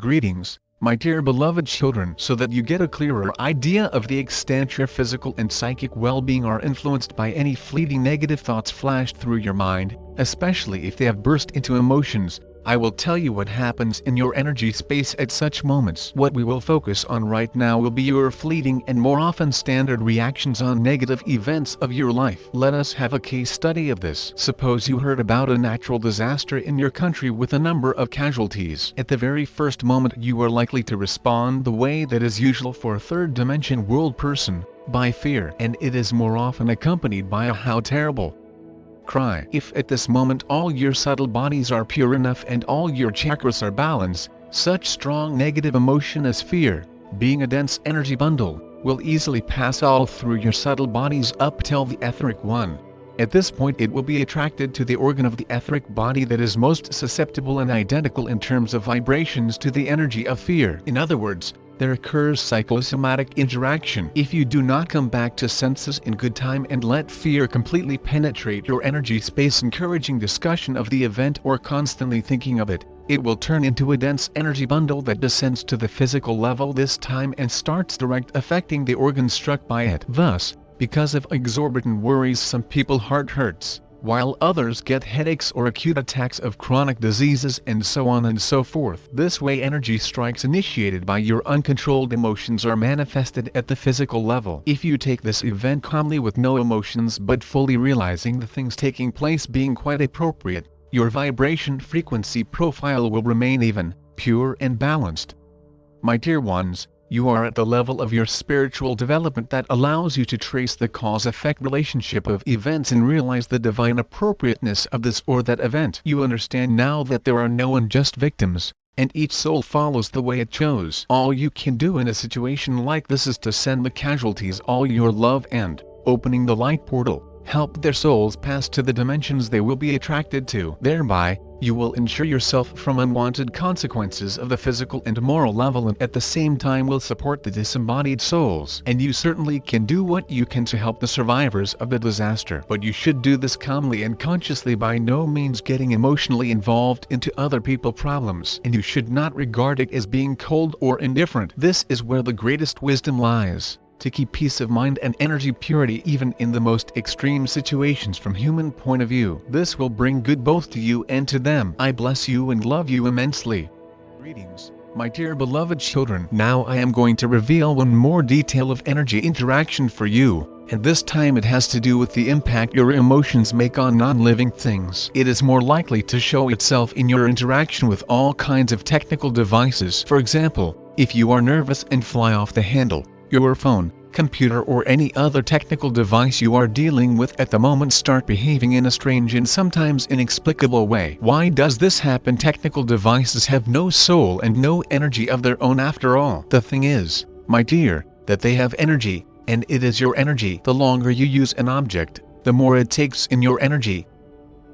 Greetings, my dear beloved children, so that you get a clearer idea of the extent your physical and psychic well-being are influenced by any fleeting negative thoughts flashed through your mind, especially if they have burst into emotions. I will tell you what happens in your energy space at such moments. What we will focus on right now will be your fleeting and more often standard reactions on negative events of your life. Let us have a case study of this. Suppose you heard about a natural disaster in your country with a number of casualties. At the very first moment you are likely to respond the way that is usual for a third-dimension world person, by fear, and it is more often accompanied by a "how terrible" cry. If at this moment all your subtle bodies are pure enough and all your chakras are balanced, such strong negative emotion as fear, being a dense energy bundle, will easily pass all through your subtle bodies up till the etheric one. At this point it will be attracted to the organ of the etheric body that is most susceptible and identical in terms of vibrations to the energy of fear. In other words, there occurs psychosomatic interaction. If you do not come back to senses in good time and let fear completely penetrate your energy space, encouraging discussion of the event or constantly thinking of it, it will turn into a dense energy bundle that descends to the physical level this time and starts direct affecting the organ struck by it. Thus, because of exorbitant worries, some people heart hurts, while others get headaches or acute attacks of chronic diseases and so on and so forth. This way energy strikes initiated by your uncontrolled emotions are manifested at the physical level. If you take this event calmly with no emotions but fully realizing the things taking place being quite appropriate, your vibration frequency profile will remain even, pure and balanced. My dear ones, you are at the level of your spiritual development that allows you to trace the cause-effect relationship of events and realize the divine appropriateness of this or that event. You understand now that there are no unjust victims, and each soul follows the way it chose. All you can do in a situation like this is to send the casualties all your love and, opening the light portal, help their souls pass to the dimensions they will be attracted to. Thereby, you will ensure yourself from unwanted consequences of the physical and moral level and at the same time will support the disembodied souls. And you certainly can do what you can to help the survivors of the disaster. But you should do this calmly and consciously, by no means getting emotionally involved into other people's problems. And you should not regard it as being cold or indifferent. This is where the greatest wisdom lies. To keep peace of mind and energy purity even in the most extreme situations from human point of view. This will bring good both to you and to them. I bless you and love you immensely. Greetings, my dear beloved children. Now I am going to reveal one more detail of energy interaction for you, and this time it has to do with the impact your emotions make on non-living things. It is more likely to show itself in your interaction with all kinds of technical devices. For example, if you are nervous and fly off the handle, your phone, computer or any other technical device you are dealing with at the moment start behaving in a strange and sometimes inexplicable way. Why does this happen? Technical devices have no soul and no energy of their own after all. The thing is, my dear, that they have energy, and it is your energy. The longer you use an object, the more it takes in your energy.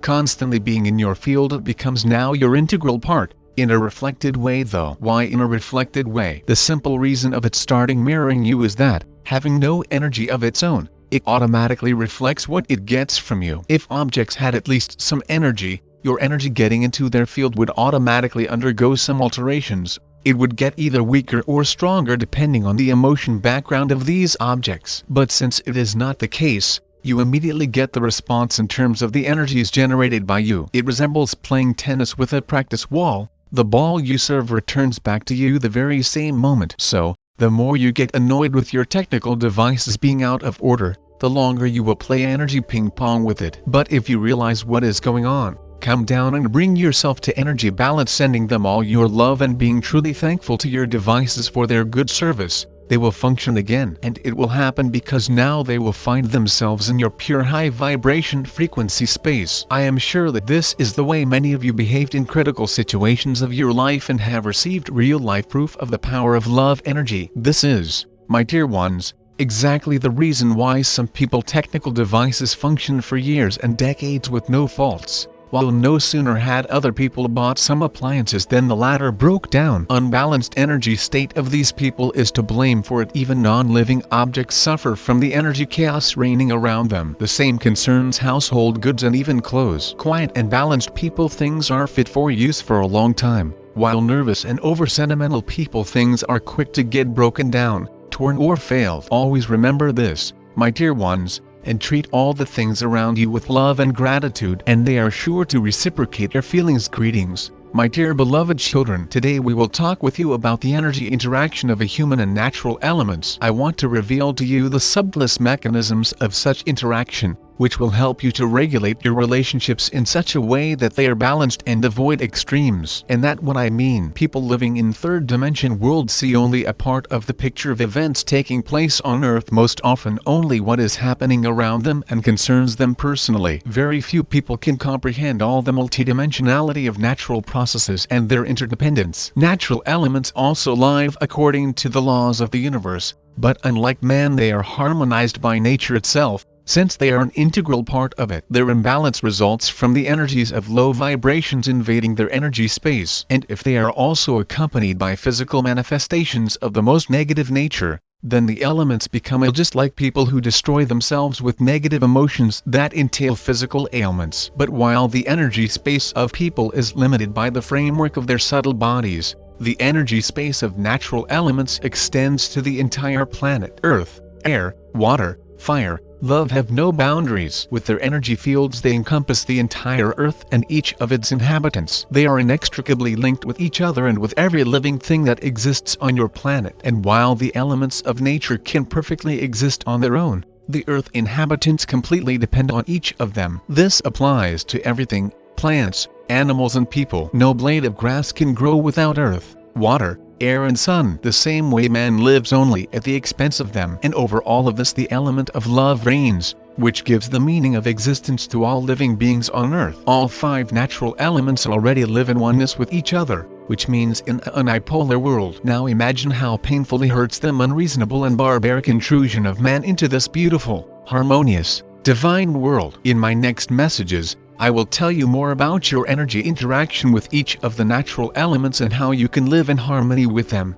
Constantly being in your field, it becomes now your integral part. In a reflected way though. Why in a reflected way? The simple reason of it starting mirroring you is that, having no energy of its own, it automatically reflects what it gets from you. If objects had at least some energy, your energy getting into their field would automatically undergo some alterations. It would get either weaker or stronger depending on the emotion background of these objects. But since it is not the case, you immediately get the response in terms of the energies generated by you. It resembles playing tennis with a practice wall. The ball you serve returns back to you the very same moment. So, the more you get annoyed with your technical devices being out of order, the longer you will play energy ping pong with it. But if you realize what is going on, calm down and bring yourself to energy balance, sending them all your love and being truly thankful to your devices for their good service, they will function again. And it will happen because now they will find themselves in your pure high vibration frequency space. I am sure that this is the way many of you behaved in critical situations of your life and have received real life proof of the power of love energy. This is, my dear ones, exactly the reason why some people technical devices function for years and decades with no faults, while no sooner had other people bought some appliances than the latter broke down. Unbalanced energy state of these people is to blame for it. Even non-living objects suffer from the energy chaos reigning around them. The same concerns household goods and even clothes. Quiet and balanced people, things are fit for use for a long time. While nervous and over-sentimental people, things are quick to get broken down, torn or failed. Always remember this, my dear ones, and treat all the things around you with love and gratitude, and they are sure to reciprocate your feelings. Greetings, my dear beloved children. Today we will talk with you about the energy interaction of a human and natural elements. I want to reveal to you the subtlest mechanisms of such interaction, which will help you to regulate your relationships in such a way that they are balanced and avoid extremes. And that what I mean. People living in third dimension worlds see only a part of the picture of events taking place on Earth, most often only what is happening around them and concerns them personally. Very few people can comprehend all the multidimensionality of natural processes and their interdependence. Natural elements also live according to the laws of the universe, but unlike man they are harmonized by nature itself. Since they are an integral part of it, their imbalance results from the energies of low vibrations invading their energy space. And if they are also accompanied by physical manifestations of the most negative nature, then the elements become ill, just like people who destroy themselves with negative emotions that entail physical ailments. But while the energy space of people is limited by the framework of their subtle bodies, the energy space of natural elements extends to the entire planet. Earth, air, water, fire, love have no boundaries. With their energy fields they encompass the entire Earth and each of its inhabitants. They are inextricably linked with each other and with every living thing that exists on your planet. And while the elements of nature can perfectly exist on their own, the Earth inhabitants completely depend on each of them. This applies to everything: plants, animals and people. No blade of grass can grow without earth, water, air and sun. The same way man lives only at the expense of them. And over all of this the element of love reigns, which gives the meaning of existence to all living beings on Earth. All five natural elements already live in oneness with each other, which means in an unipolar world. Now imagine how painfully hurts them unreasonable and barbaric intrusion of man into this beautiful, harmonious, divine world. In my next messages, I will tell you more about your energy interaction with each of the natural elements and how you can live in harmony with them.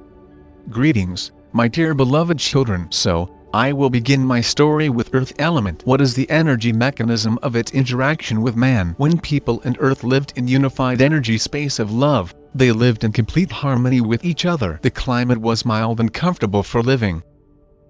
Greetings, my dear beloved children. So, I will begin my story with Earth element. What is the energy mechanism of its interaction with man? When people and Earth lived in unified energy space of love, they lived in complete harmony with each other. The climate was mild and comfortable for living.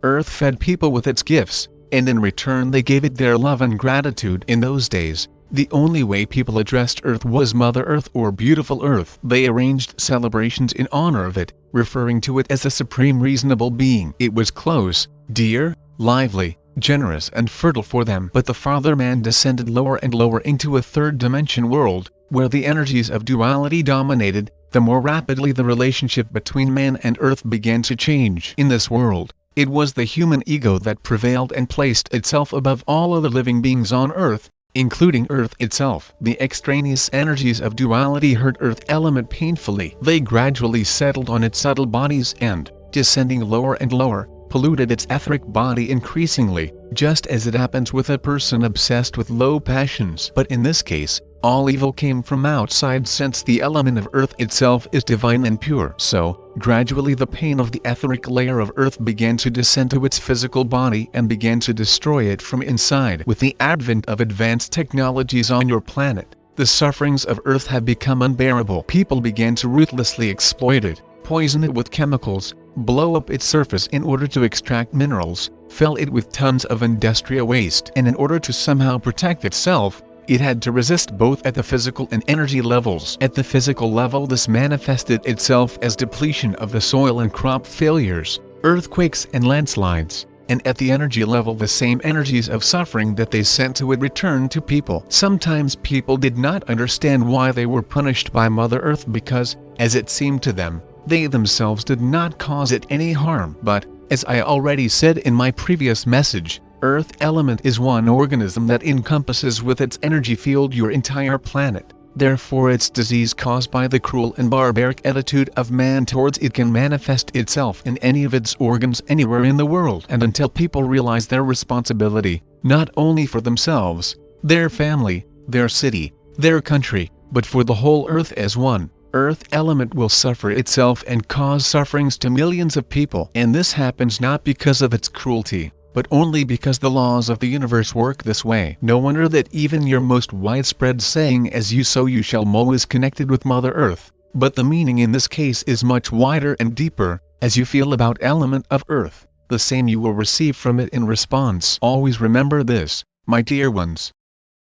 Earth fed people with its gifts, and in return they gave it their love and gratitude. In those days, the only way people addressed Earth was Mother Earth or Beautiful Earth. They arranged celebrations in honor of it, referring to it as a supreme reasonable being. It was close, dear, lively, generous and fertile for them. But the father man descended lower and lower into a third dimension world, where the energies of duality dominated. The more rapidly the relationship between man and Earth began to change. In this world, it was the human ego that prevailed and placed itself above all other living beings on Earth, including Earth itself. The extraneous energies of duality hurt Earth element painfully. They gradually settled on its subtle bodies and, descending lower and lower, polluted its etheric body increasingly, just as it happens with a person obsessed with low passions. But in this case, all evil came from outside, since the element of Earth itself is divine and pure. So, gradually the pain of the etheric layer of Earth began to descend to its physical body and began to destroy it from inside. With the advent of advanced technologies on your planet, the sufferings of Earth have become unbearable. People began to ruthlessly exploit it, poison it with chemicals, blow up its surface in order to extract minerals, fill it with tons of industrial waste. And in order to somehow protect itself, it had to resist both at the physical and energy levels. At the physical level, this manifested itself as depletion of the soil and crop failures, earthquakes and landslides. And at the energy level, the same energies of suffering that they sent to it returned to people. Sometimes people did not understand why they were punished by Mother Earth, because, as it seemed to them, they themselves did not cause it any harm. But, as I already said in my previous message, Earth element is one organism that encompasses with its energy field your entire planet. Therefore its disease caused by the cruel and barbaric attitude of man towards it can manifest itself in any of its organs anywhere in the world. And until people realize their responsibility, not only for themselves, their family, their city, their country, but for the whole Earth as one, Earth element will suffer itself and cause sufferings to millions of people. And this happens not because of its cruelty, but only because the laws of the universe work this way. No wonder that even your most widespread saying, "as you sow you shall mow," is connected with Mother Earth. But the meaning in this case is much wider and deeper. As you feel about element of earth, the same you will receive from it in response. Always remember this, my dear ones.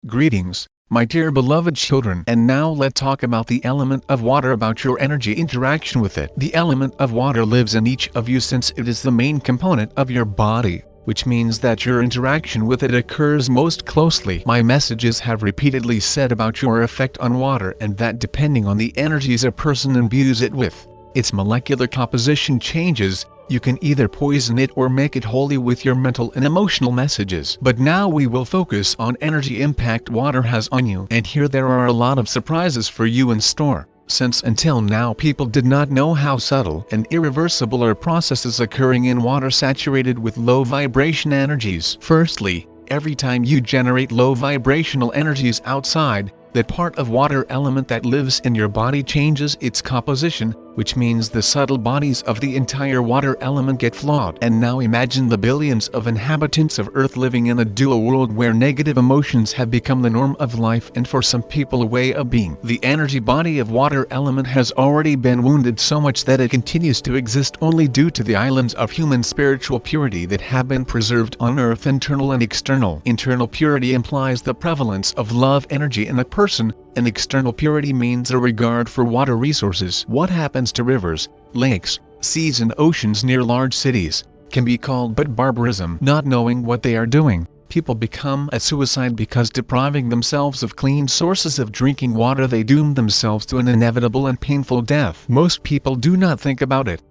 Greetings, my dear beloved children. And now let's talk about the element of water, about your energy interaction with it. The element of water lives in each of you since it is the main component of your body, which means that your interaction with it occurs most closely. My messages have repeatedly said about your effect on water, and that depending on the energies a person imbues it with, its molecular composition changes. You can either poison it or make it holy with your mental and emotional messages. But now we will focus on energy impact water has on you. And here there are a lot of surprises for you in store, since until now people did not know how subtle and irreversible are processes occurring in water saturated with low vibration energies. Firstly, every time you generate low vibrational energies outside, that part of water element that lives in your body changes its composition, which means the subtle bodies of the entire water element get flawed. And now imagine the billions of inhabitants of Earth living in a dual world where negative emotions have become the norm of life and for some people a way of being. The energy body of water element has already been wounded so much that it continues to exist only due to the islands of human spiritual purity that have been preserved on Earth. Internal and external. Internal purity implies the prevalence of love energy in a person, and external purity means a regard for water resources. What happens to rivers, lakes, seas and oceans near large cities can be called but barbarism. Not knowing what they are doing, people become a suicide because depriving themselves of clean sources of drinking water they doom themselves to an inevitable and painful death. Most people do not think about it.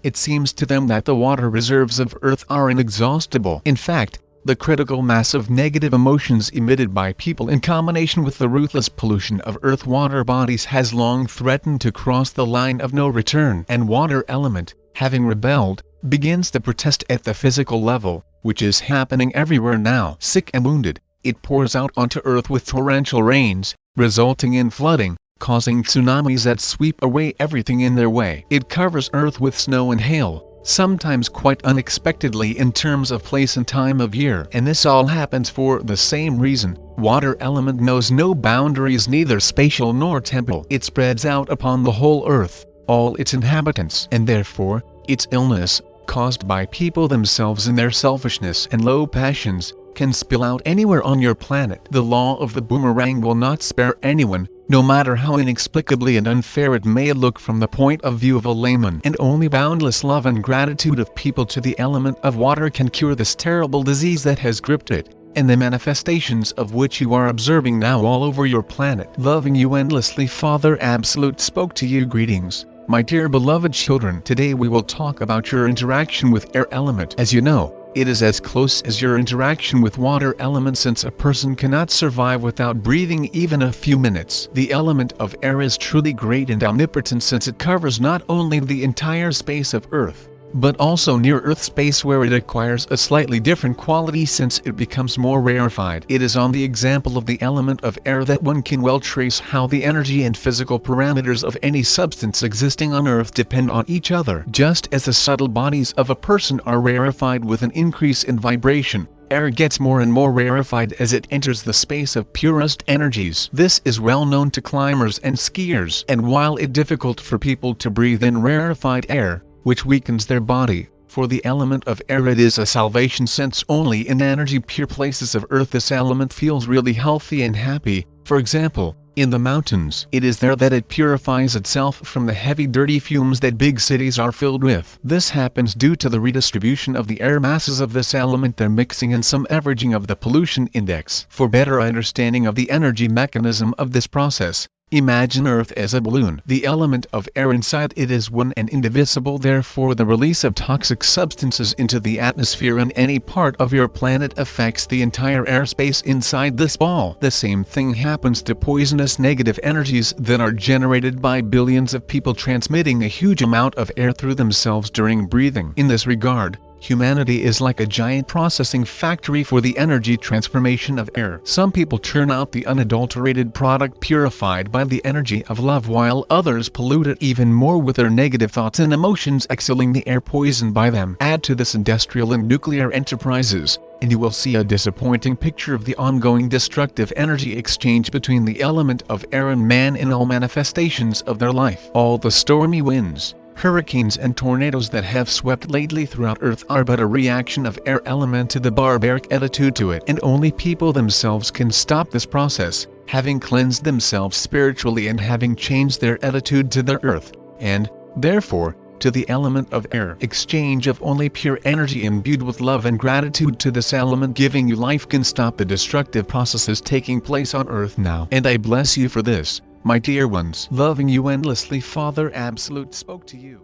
It seems to them that the water reserves of Earth are inexhaustible. In fact, the critical mass of negative emotions emitted by people in combination with the ruthless pollution of Earth water bodies has long threatened to cross the line of no return. And water element, having rebelled, begins to protest at the physical level, which is happening everywhere now. Sick and wounded, it pours out onto Earth with torrential rains, resulting in flooding, causing tsunamis that sweep away everything in their way. It covers Earth with snow and hail, sometimes quite unexpectedly in terms of place and time of year. And this all happens for the same reason. Water element knows no boundaries, neither spatial nor temporal. It spreads out upon the whole Earth, all its inhabitants. And therefore, its illness, caused by people themselves in their selfishness and low passions, can spill out anywhere on your planet. The law of the boomerang will not spare anyone, no matter how inexplicably and unfair it may look from the point of view of a layman. And only boundless love and gratitude of people to the element of water can cure this terrible disease that has gripped it, and the manifestations of which you are observing now all over your planet. Loving you endlessly, Father Absolute spoke to you. Greetings, my dear beloved children. Today we will talk about your interaction with air element. As you know, it is as close as your interaction with water element, since a person cannot survive without breathing even a few minutes. The element of air is truly great and omnipotent, since it covers not only the entire space of Earth, but also near-Earth space, where it acquires a slightly different quality since it becomes more rarefied. It is on the example of the element of air that one can well trace how the energy and physical parameters of any substance existing on Earth depend on each other. Just as the subtle bodies of a person are rarefied with an increase in vibration, air gets more and more rarefied as it enters the space of purest energies. This is well known to climbers and skiers. And while it's difficult for people to breathe in rarefied air, which weakens their body, for the element of air it is a salvation, since only in energy pure places of Earth this element feels really healthy and happy. For example, in the mountains, it is there that it purifies itself from the heavy dirty fumes that big cities are filled with. This happens due to the redistribution of the air masses of this element, their mixing and some averaging of the pollution index. For better understanding of the energy mechanism of this process, imagine Earth as a balloon. The element of air inside it is one and indivisible. Therefore, the release of toxic substances into the atmosphere in any part of your planet affects the entire airspace inside this ball. The same thing happens to poisonous negative energies that are generated by billions of people transmitting a huge amount of air through themselves during breathing. In this regard, humanity is like a giant processing factory for the energy transformation of air. Some people turn out the unadulterated product purified by the energy of love, while others pollute it even more with their negative thoughts and emotions, exhaling the air poisoned by them. Add to this industrial and nuclear enterprises, and you will see a disappointing picture of the ongoing destructive energy exchange between the element of air and man in all manifestations of their life. All the stormy winds, hurricanes and tornadoes that have swept lately throughout Earth are but a reaction of air element to the barbaric attitude to it, and only people themselves can stop this process, having cleansed themselves spiritually and having changed their attitude to their earth, and, therefore, to the element of air. Exchange of only pure energy imbued with love and gratitude to this element giving you life can stop the destructive processes taking place on earth now. And I bless you for this, my dear ones. Loving you endlessly, Father Absolute spoke to you.